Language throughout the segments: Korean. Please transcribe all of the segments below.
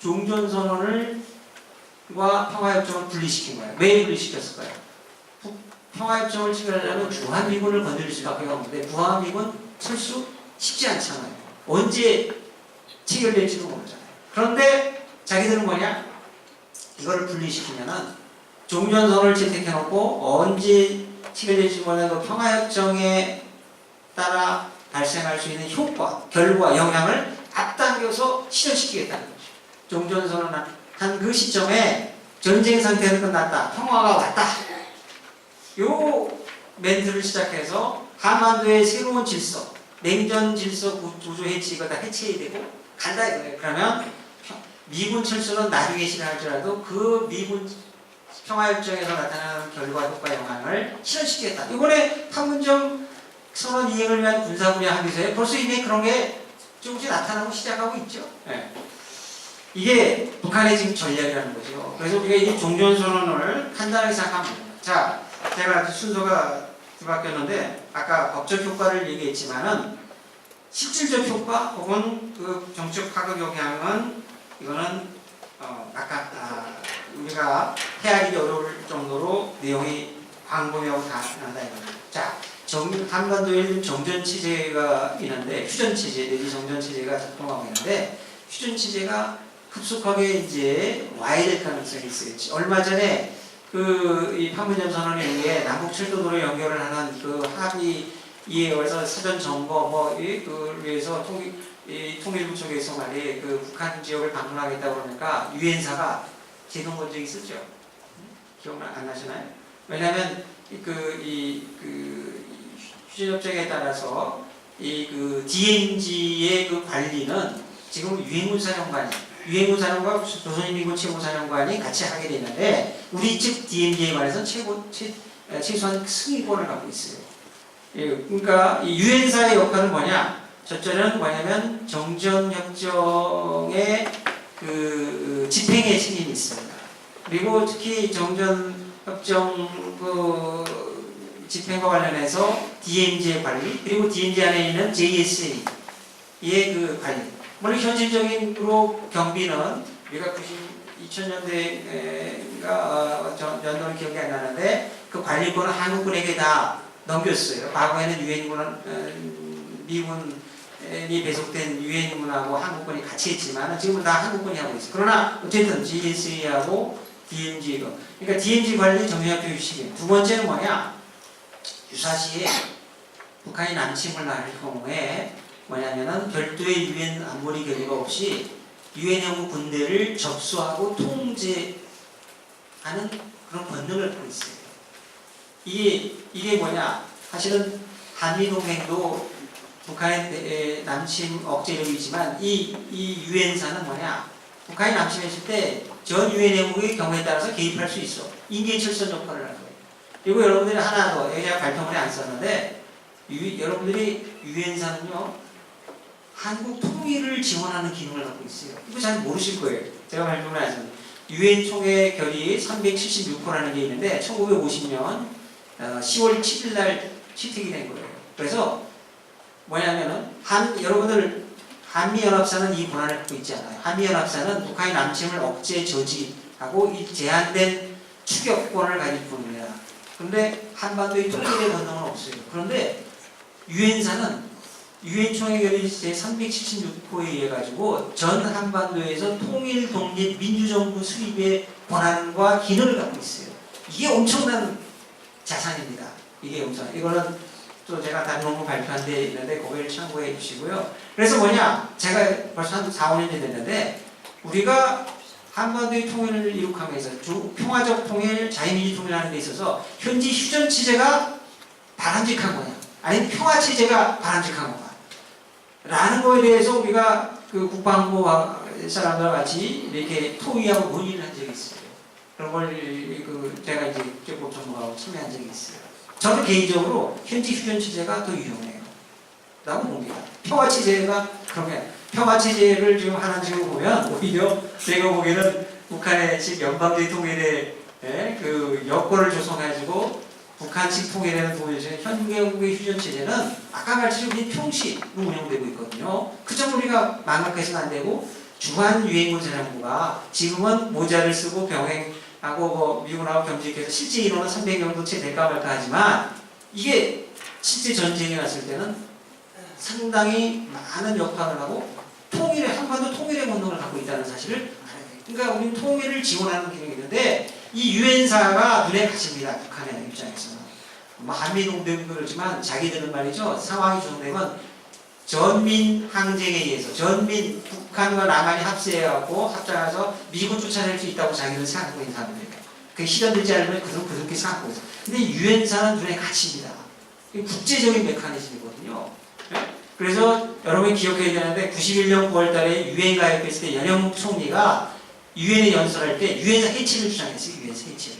종전선언과 평화협정을 분리시킨 거예요. 왜 분리시켰을까요? 평화협정을 체결하려면 주한미군을 건드릴 수밖에 없는데 구한미군 철수 쉽지 않잖아요. 언제 체결될지도 모르잖아요. 그런데 자기들은 뭐냐? 이거를 분리시키면은 종전선언을 채택해놓고 언제 체결될지 모르는 그 평화협정에 따라 발생할 수 있는 효과, 결과, 영향을 앞당겨서 실현시키겠다는 거죠. 종전선언한 그 시점에 전쟁 상태는 끝났다. 평화가 왔다. 요 멘트를 시작해서 한반도의 새로운 질서, 냉전 질서 구조 해치 이거 다 해체해야 되고 간다 이거예요. 그러면 미군 철수는 나중에 실현할지라도 그 미군 평화협정에서 나타나는 결과, 효과, 영향을 실현시키겠다. 이번에 판문점 선언 이행을 위한 군사분야 합의서에 벌써 이미 그런 게 조금씩 나타나고 시작하고 있죠. 네. 이게 북한의 지금 전략이라는 거죠. 그래서 우리가 이 종전선언을 간단하게 생각하면 됩니다. 자, 제가 순서가 뒤바뀌었는데 아까 법적 효과를 얘기했지만은 실질적 효과 혹은 그 정책 파급 영향은 이거는 우리가 헤아리기 어려울 정도로 내용이 광범위하고 다 난다 이겁니다. 자, 한반도에 정전 체제가 있는데 휴전 체제 내지 정전 체제가 작동하고 있는데 휴전 체제가 급속하게 이제 와야 될 가능성이 있어요. 얼마 전에 이 판문점 선언에 의해 남북 철도도로 연결을 하는 그 합의에 의해서 사전 점거 그걸 위해서 통일부 쪽에서 말이 그 북한 지역을 방문하겠다고 그러니까 유엔사가 제동 건 적이 있었죠. 기억 안 나시나요? 왜냐하면 휴전협정에 따라서 DMZ의 그 관리는 지금 유엔군 사령관, 조선인민군 최고사령관이 같이 하게 되는데 우리 측 DMZ에 관해서 최소한 승인권을 갖고 있어요. 그러니까 이 유엔사의 역할은 뭐냐? 첫째는 뭐냐면 정전협정의 그 집행에 책임이 있습니다. 그리고 특히 정전협정 집행과 관련해서 DMZ의 관리, 그리고 DMZ 안에 있는 JSA의 그 관리. 물론 현실적으로 경비는 우리가 2000년대가 연도는 기억이 안 나는데 그 관리권은 한국군에게 다 넘겼어요. 과거에는 미군이 배속된 유엔군하고 한국군이 같이 했지만 지금은 다 한국군이 하고 있어요. 그러나 어쨌든 JSA하고 DMZ가 그러니까 DMZ 관리 정전협정 유치기. 두 번째는 뭐냐? 유사시에 북한이 남침을 할 경우에 뭐냐면은 별도의 유엔 안보리 결의가 없이 유엔형 군대를 접수하고 통제하는 그런 권능을 갖고 있어요. 이게 뭐냐? 사실은 한미동맹도 북한의 남침 억제력이지만 이 유엔사는 뭐냐? 북한이 남침했을 때 전 유엔형국의 경우에 따라서 개입할 수 있어. 인계철선 역할을 하는 거예요. 그리고 여러분들이 하나 더 제가 발표문에 안 썼는데 여러분들이 유엔사는요. 한국 통일을 지원하는 기능을 갖고 있어요. 이거 잘 모르실 거예요. 제가 발표를 하죠. 유엔 총회 결의 376호라는 게 있는데 1950년 10월 7일 날 채택이 된 거예요. 그래서 뭐냐면은 여러분들 한미연합사는 이 권한을 갖고 있지 않아요. 한미연합사는 북한의 남침을 억제 저지하고 이 제한된 추격권을 가질 뿐입니다. 그런데 한반도의 통일의 권능은 없어요. 그런데 유엔사는 유엔 총회 결의 제376호에 의해 가지고 전 한반도에서 통일 독립 민주정부 수립의 권한과 기능을 갖고 있어요. 이게 엄청난 자산입니다. 이거는 또 제가 다른 논문 발표한 데 있는데 거기를 참고해 주시고요. 그래서 뭐냐? 제가 벌써 한 4, 5년이 됐는데 우리가 한반도의 통일을 이룩하면서 평화적 통일, 자유민주 통일하는 데 있어서 현지 휴전 체제가 바람직한 거냐? 아니면 평화 체제가 바람직한 거냐? 라는 거에 대해서 우리가 그 국방부 사람들과 같이 이렇게 토의하고 논의를 한 적이 있어요. 그런 걸 제가 이제 국제법 전문가하고 참여한 적이 있어요. 저는 개인적으로 현지 휴전 체제가 더 유용해요. 라고 봅니다. 평화 체제가 그러면 평화 체제를 지금 하나 지금 보면 오히려 제가 보기에는 북한의 지금 연방제 통일에 그 여건을 조성해가지고 북한 측 통일에는 보여주는 현대국의 휴전 체제는 아까 말씀드린 평시로 운영되고 있거든요. 그 점을 우리가 망각해서는 안 되고 주한 유엔군 사령부가 지금은 모자를 쓰고 병행하고 뭐 미군하고 겸직해서 실제 인원은 300명 채 될까 말까 하지만 이게 실제 전쟁이 났을 때는 상당히 많은 역할을 하고 한반도 통일의 본능을 갖고 있다는 사실을 알아야 돼요. 그러니까 우리는 통일을 지원하는 기능이 있는데 이 유엔사가 눈에 갇힙니다. 북한의 입장에서는. 한미동맹도 그렇지만 자기들은 말이죠. 상황이 조성되면 전민 항쟁에 의해서 북한과 남한이 합세해갖고 합작해서 미군 쫓아낼 수 있다고 자기는 생각하고 있는 사람들이에요. 그게 실현되지 않으면 그렇게 생각하고 있어요. 근데 유엔사는 눈에 갇힙니다. 이게 국제적인 메커니즘이거든요. 그래서 여러분이 기억해야 되는데 91년 9월달에 유엔 가입했을 때 연영국 총리가 유엔에 연설할 때 유엔사 해체를 주장했어요. 유엔사 해체를.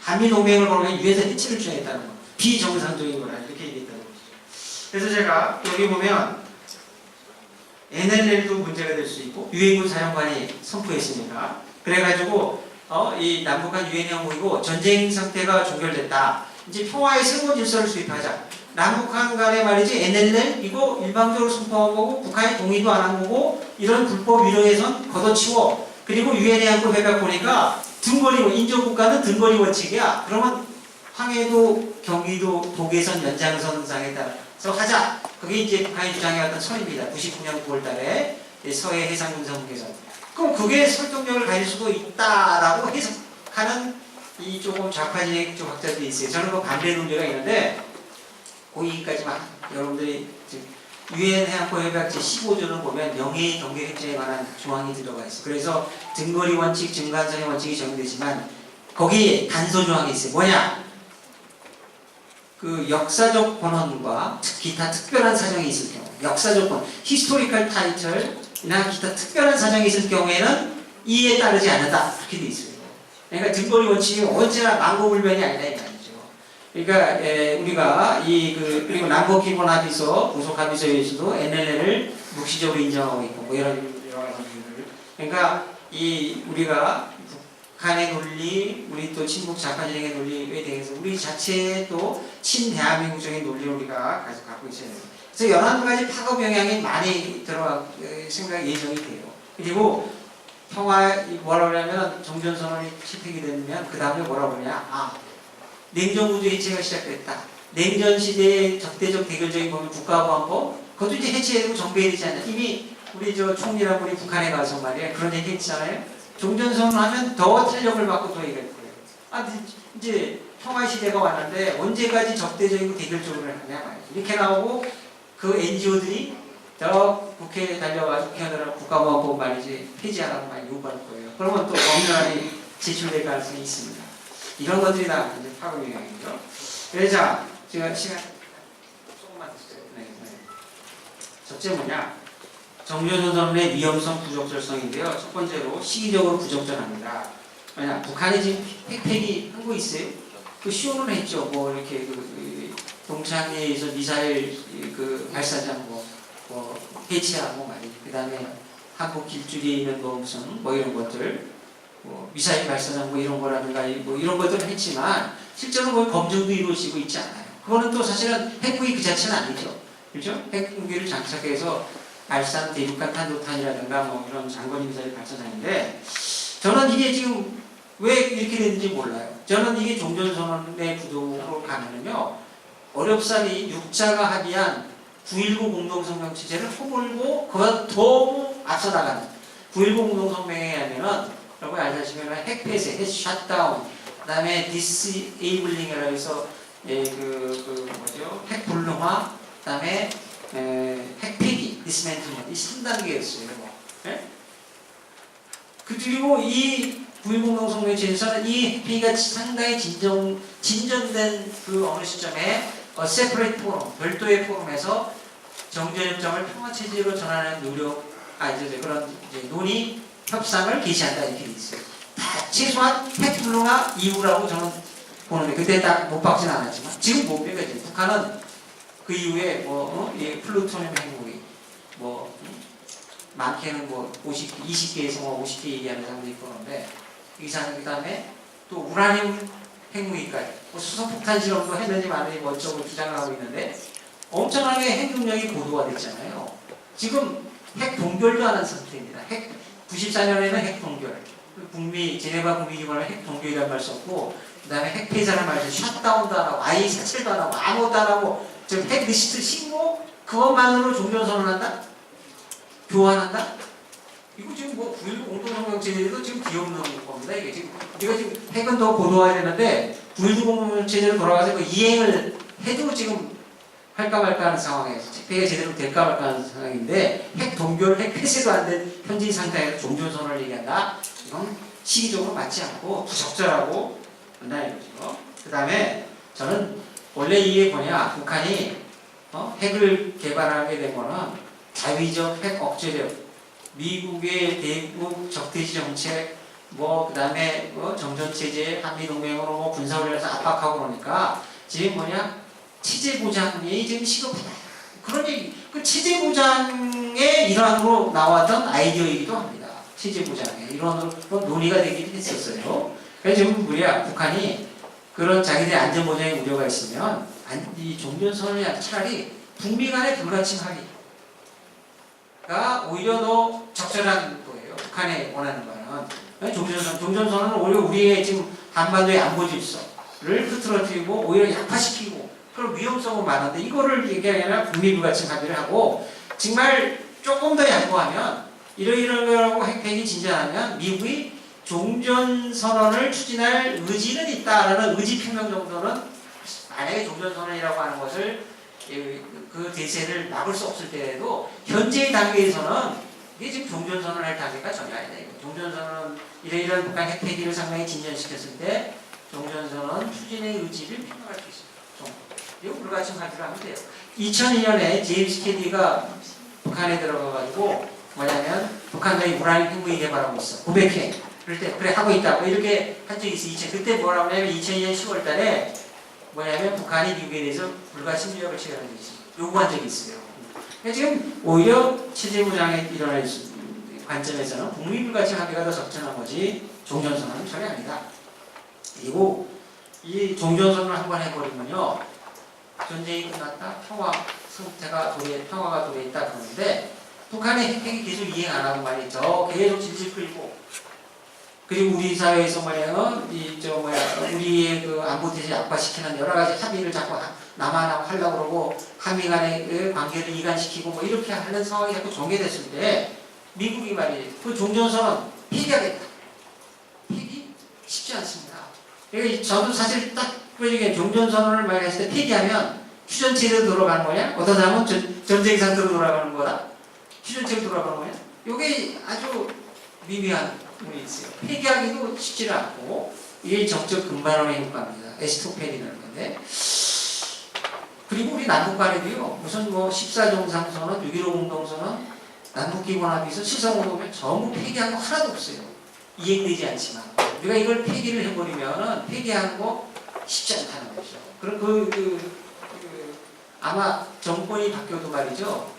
한미동맹을 걸으면 유엔사 해체를 주장했다는 거. 비정상적인 거라 이렇게 얘기했다는 거죠. 그래서 제가 여기 보면 NLL도 문제가 될 수 있고 유엔군 사령관이 선포했으니까 그래가지고 이 남북한 유엔 형국이고 전쟁 상태가 종결됐다. 이제 평화의 새로운 질서를 수립하자. 남북한 간에 말이지 NLL 이거 일방적으로 선포한 거고 북한이 동의도 안 한 거고 이런 불법 위력에선 걷어치워. 그리고 유엔에 한국 회가 보니까 등거리 인접국가는 등거리 원칙이야. 그러면 황해도 경기도 독해선 연장선상에 따라서 하자. 그게 이제 북한이 주장해왔던 선입니다. 99년 9월달에 서해 해상군사분계선. 그럼 그게 설득력을 가질 수도 있다라고 해석하는 이 조금 좌파진의 좀 학자들이 있어요. 저는 그 반대 논리가 있는데 그 얘기까지만 여러분들이 유엔 해안권 협약 제15조를 보면 명예의 경계 획정에 관한 조항이 들어가 있어요. 그래서 등거리 원칙, 증간선의 원칙이 적용되지만 거기에 단서 조항이 있어요. 뭐냐? 그 역사적 권한과 기타 특별한 사정이 있을 경우, 역사적 권한, 히스토리컬 타이틀이나 기타 특별한 사정이 있을 경우에는 이에 따르지 않는다. 이렇게 돼 있어요. 그러니까 등거리 원칙이 언제나 망고불변이 아니다 이 말이죠. 그러니까 우리가 그리고 남북기본 합의서, 부속 합의서에서도 NLL을 묵시적으로 인정하고 있고 뭐 여러 가지 이유를. 그러니까 우리가 북한의 논리, 우리 또 친북 좌파진영의 논리에 대해서 우리 자체의 또 친대한민국적인 논리를 우리가 갖고 있어야 돼요. 그래서 여러 가지 파급 영향이 많이 들어갈 생각 예정이 돼요. 그리고 평화 뭐라 그러냐면 종전선언이 채택이 되면 그 다음에 뭐라 그러냐? 냉전구조 해체가 시작됐다. 냉전 시대의 적대적 대결적인 범위 국가보안법 그것도 이제 해체되고 정비되지 않나. 이미 우리 총리랑 우리 북한에 가서 말이야 그런 얘기 했잖아요. 종전선언하면 더 탄력을 받고 더 얘기할 거예요. 이제 평화 시대가 왔는데 언제까지 적대적이고 대결적으로 하냐 말이야. 이렇게 나오고 그 NGO들이 더 국회에 달려가지고 국회의원들하고 국가보안법 말이지 폐지하라고 많이 요구할 거예요. 그러면 또 법률안이 제출될 가능성이 있습니다. 이런 것들이 다 이제 파급 영향이죠. 그래서 제가 시간 조금만 더 주세요. 네. 첫째 뭐냐? 정전선언의 위험성, 부적절성인데요. 첫 번째로 시기적으로 부적절합니다. 왜냐? 북한이 지금 핵폐기 한 거 있어요. 그 시효는 했죠. 뭐 이렇게 동창회에서 미사일 발사장 해체하고 말이죠. 그 다음에 한국 길줄이에 있는 뭐 이런 것들. 미사일 발사장 이런 거라든가 이런 것들은 했지만 실제로 검증도 이루어지고 있지 않아요. 그거는 또 사실은 핵무기 그 자체는 아니죠. 그렇죠? 핵무기를 장착해서 발산 대륙간 탄도탄이라든가 이런 장거리 미사일 발사장인데 저는 이게 지금 왜 이렇게 됐는지 몰라요. 저는 이게 종전선언의 구도로 가면은요 어렵사리 육자가 합의한 9.19 공동성명 체제를 허물고 그보다 더 앞서 나가는 9.19 공동성명에 하면은 여러분 알다시피 핵 폐쇄, 핵 샷다운, 그다음에 디스에이블링이라고 해서 핵 불능화, 그다음에 핵 폐기, 디스맨틀먼트 이 3단계였어요. 그리고 이 9.19 공동성명 체제에서는 이 핵 폐기가 상당히 진전된 어느 시점에 세퍼레이트 포럼, 별도의 포럼에서 정전협정을 평화체제로 전환하는 그런 논의 협상을 개시한다 이렇게 돼 있어요. 최소한 핵 불능화 이후라고 저는 보는데 그때 딱 못 박지는 않았지만 지금 못 빼가지. 북한은 그 이후에 플루토늄 핵무기 많게는 20개에서 50개 얘기하는 사람도 있고 그런데 그 다음에 또 우라늄 핵무기까지 수소폭탄 실험도 했는지 말는지 어쩌고 주장을 하고 있는데 엄청나게 핵 능력이 고도화됐잖아요. 지금 핵 동결도 하는 상태입니다. 94년에는 핵 동결, 북미 제네바 북미 기본을 핵 동결이라는 말 썼고, 그다음에 핵 폐쇄라는 말도 셧다운도 안 하고 아예 사찰도 안 하고 아무것도 안 하고 핵 리스트 신고 그것만으로 종전선언한다? 교환한다? 이거 지금 뭐 9.19 공동성명체제도 지금 뒤엎는 겁니다. 이게 지금 우리가 지금 핵은 더 보도해야 되는데 9.19 공동성명체제로 돌아가서 그 이행을 해도 지금 할까 말까 하는 상황에서 집회가 제대로 될까 말까 하는 상황인데 핵 동결, 핵 폐쇄도 안 된 현재 상태에서 종전선언을 얘기한다? 이건 시기적으로 맞지 않고 부적절하고 한다는 거죠. 그 다음에 저는 원래 이게 뭐냐, 북한이 핵을 개발하게 된 거는 자위적 핵 억제력, 미국의 대북 적대시 정책, 그 다음에 정전체제, 한미동맹으로 군사훈련에서 압박하고 그러니까 지금 뭐냐, 체제보장이 지금 시급하다. 그런 얘기, 그 체제보장의 일환으로 나왔던 아이디어이기도 합니다. 체제보장의 일환으로 논의가 되기도 했었어요. 그래서 지금 우리야 북한이 그런 자기들의 안전보장에 우려가 있으면 이 종전선언이 차라리 북미 간의 불가침 합의가 오히려 더 적절한 거예요. 북한이 원하는 거는 종전선언은 오히려 우리의 지금 한반도의 안보 질서를 흐트러뜨리고 오히려 약화시키고 그런 위험성은 많은데 이거를 얘기하면 북미 불가침 합의를 하고 정말 조금 더 양보하면 이런 거라고 핵폐기 진전하면 미국이 종전선언을 추진할 의지는 있다라는 의지 표명 정도는, 만약에 종전선언이라고 하는 것을 그 대세를 막을 수 없을 때에도 현재의 단계에서는 이게 지금 종전선언할 단계가 전혀 아니다. 종전선언 이런 북한 핵폐기를 상당히 진전시켰을 때 종전선언 추진의 의지를 표명할 수 있습니다. 이거 불가침 합의를 하면 돼요. 2002년에 제임스 캐디가 북한에 들어가가지고 뭐냐면 북한의 우라늄 핵무기 개발하고 있어. 900회. 그럴 때 그래 하고 있다고 이렇게 한 적이 있어. 그때 뭐라고 하냐면 2002년 10월달에 뭐냐면 북한이 미국에 대해서 불가침 조약을 체결한 적이 있어요. 요구한 적이 있어요. 지금 오히려 체제보장에 일어날 관점에서는 북미 불가침 합의가 더 적절한 거지 종전선언은 전혀 아니다. 그리고 이 종전선언을 한번 해버리면요, 전쟁이 끝났다, 평화가 도래했다 그러는데 북한의 핵핵이 계속 이행 안 하고 말이죠. 계속 질질 끌고, 그리고 우리 사회에서 우리의 그 안보体制 악화시키는 여러 가지 합의를 자꾸 남한하고 하려고 그러고 한미 간의 그 관계를 이간시키고 이렇게 하는 상황이 자꾸 전개됐을 때 미국이 말이에요. 그 종전선언 폐기하겠다. 폐기 쉽지 않습니다. 그러니까 저도 사실 딱 종전선언을 말했을 때 폐기하면 휴전체제로 돌아가는 거냐? 어떤 사람은 전쟁 상태로 돌아가는 거다. 휴전체제로 돌아가는 거냐? 이게 아주 미미한 부분이 있어요. 폐기하기도 쉽지 않고 이게 정적 근반함의 효과입니다. 에스토펜이라는 건데, 그리고 우리 남북 간에도요, 무슨 14정상선언, 6.15 공동선언, 남북기본합의서, 실성공동면 전부 폐기한 거 하나도 없어요. 이행되지 않지만 우리가 이걸 폐기를 해버리면은 폐기하는 거 쉽지 않다는 거죠. 그럼 아마 정권이 바뀌어도 말이죠,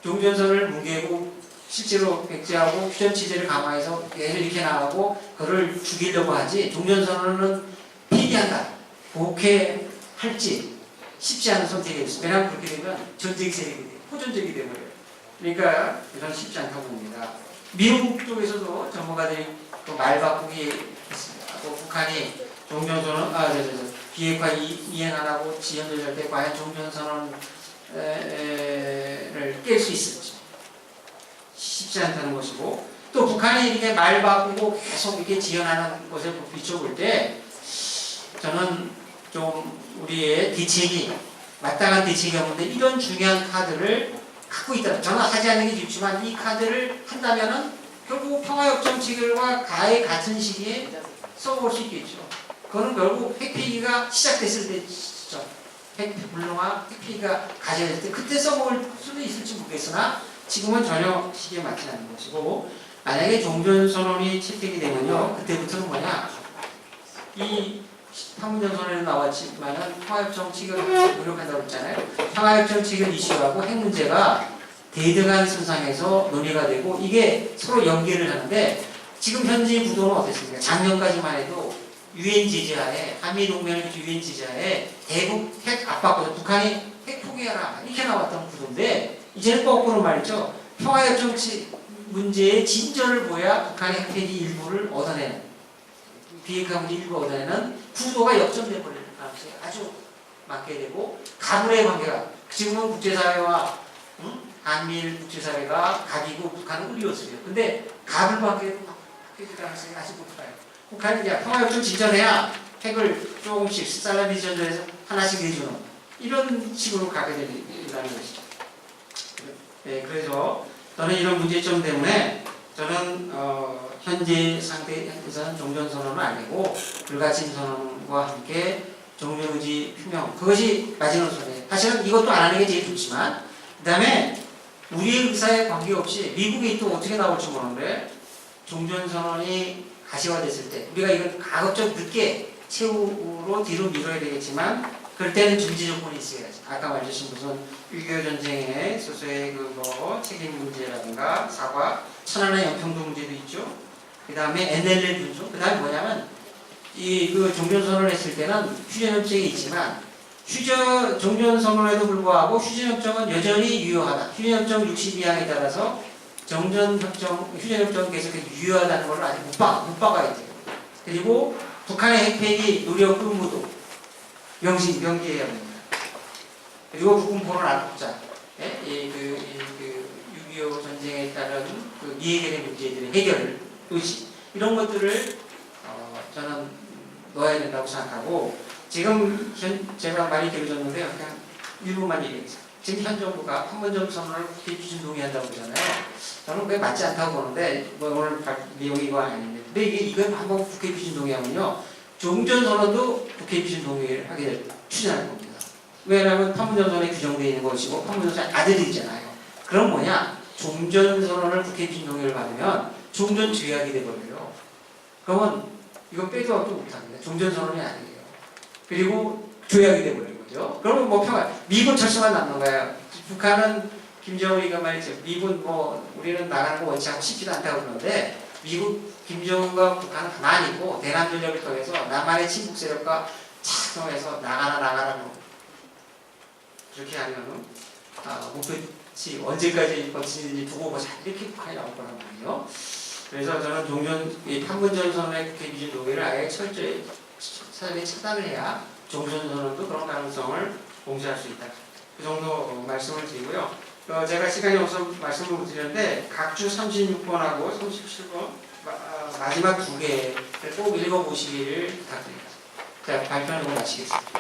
종전선을 뭉개고 실제로 백제하고 휴전체제를 강화해서 얘를 이렇게 나가고 그걸 죽이려고 하지, 종전선언은 폐기한다, 복회할지 쉽지 않은 선택이 있습니다. 왜냐하면 그렇게 되면 전쟁 세력이 돼요. 호전적이 되버려요. 그러니까 이건 쉽지 않다고 봅니다. 미국 쪽에서도 전문가들이 또 말 바꾸기 했습니다. 또 북한이 종전선언, 비핵화 이행 안 하고 지연될 때 과연 종전선언을 깰 수 있을지 쉽지 않다는 것이고, 또 북한이 이렇게 말 바꾸고 계속 이렇게 지연하는 것을 비춰볼 때 저는 좀 우리의 대책이 마땅한 대책이 없는데 이런 중요한 카드를 갖고 있다. 저는 하지 않는 게 좋지만 이 카드를 한다면은 결국 평화협정 체결과 가히 같은 시기에 써볼 수 있겠죠. 그거는 결국 핵폐기가 시작됐을 때죠. 핵불능화, 핵폐기가 가져질 때 그때 써볼 수도 있을지 모르겠으나 지금은 전혀 시기에 맞지 않는 것이고, 만약에 종전선언이 채택이 되면요, 그때부터는 뭐냐, 이 판문점선언에 나왔지만은 평화협정 체결을 노력한다고 했잖아요. 평화협정 체결 이슈하고 핵 문제가 대등한 선상에서 논의가 되고 이게 서로 연계를 하는데, 지금 현재 구도는 어땠습니까? 작년까지만 해도 유엔 제재하에, 한미동맹을 유엔 제재하에 대북 핵 압박거든, 북한이 핵 포기해라 이렇게 나왔던 구도인데 이제는 거꾸로 말이죠. 평화협정 문제의 진전을 보야 북한의 핵폐기 일부를 얻어내는, 비핵화 문제 일부 얻어내는 구도가 역전돼 버릴 가능성이 아주 많게 되고, 가불의 관계가 지금은 국제사회와 한미일 국제사회가 각이고 북한은 우리였어요. 근데 가불 관계도 바뀔 가능성이 아주 높아요. 북한이 이제 평화협정 진전해야 핵을 조금씩 살라미 전전에서 하나씩 내주는 이런 식으로 가게 된다는 것이죠. 네, 그래서 저는 이런 문제점 때문에 저는 현재 상태에서는 종전선언은 아니고 불가침 선언과 함께 종전의지 표명, 그것이 마지노선이에요. 사실은 이것도 안 하는 게 제일 좋지만, 그 다음에 우리의 의사에 관계없이 미국이 또 어떻게 나올지 모르는데, 종전선언이 가시화됐을 때 우리가 이걸 가급적 늦게 최후로 뒤로 미뤄야 되겠지만, 그럴 때는 중지 조건이 있어야지. 아까 말씀하신 무슨 6.25 전쟁의 소수의 책임 문제라든가 사과, 천안의 연평도 문제도 있죠. 그 다음에 NLL 분수, 그 다음에 뭐냐면 그 종전선언을 했을 때는 휴전협정이 있지만 종전선언에도 불구하고 휴전협정은 여전히 유효하다. 휴전협정 62항에 따라서 휴전협정은 계속 유효하다는 걸 아직 못 박아야 돼요. 그리고 북한의 핵폐기 노력 의무도 명기해야 됩니다. 그리고 국군포를 안 뽑자. 예? 6.25 전쟁에 따른 그 이해되는 문제들의 해결, 의식, 이런 것들을 저는 넣어야 된다고 생각하고, 지금 제가 많이 들으셨는데요. 그냥 일부만 얘기하겠습니다. 지금 현 정부가 판문점 선언을 국회 기준 동의한다고 그러잖아요. 저는 그게 맞지 않다고 보는데, 오늘 내용이 이거 아닌데, 근데 이건 한번 국회 기준 동의하면요, 종전선언도 국회 기준 동의를 하게 될 추진할 겁니다. 왜냐하면 판문점선언에 규정되어 있는 것이고 판문점선언 아들이 있잖아요. 그럼 뭐냐? 종전선언을 국회 기준 동의를 받으면 종전 죄악이 돼버려요. 그러면 이건 빼도 박도 못합니다. 종전선언이 아니에요. 그리고 죄악이 돼버리는 거죠. 그러면 뭐 미군 철수만 남는 거예요. 북한은 김정은이가 말이죠. 미군 우리는 나가는 거 원치 않고 싶지도 않다고 그러는데, 미국 김정은과 북한은 가만히 있고 대남 전략을 통해서 남한의 친북 세력과 착동해서 나가라 그렇게 하면은 목표치 언제까지 버티는지 두고 보자, 이렇게 북한이 나올 거란 말이에요. 그래서 저는 판문점 선언의 국회 기준 동의를 아예 철저히 차단을 해야 종전선언도 그런 가능성을 공시할 수 있다. 그 정도 말씀을 드리고요. 제가 시간이 없어서 말씀을 못 드렸는데, 각주 36번하고 37번 마지막 두 개를 꼭 읽어보시기를 부탁드립니다. 자, 발표는 마치겠습니다.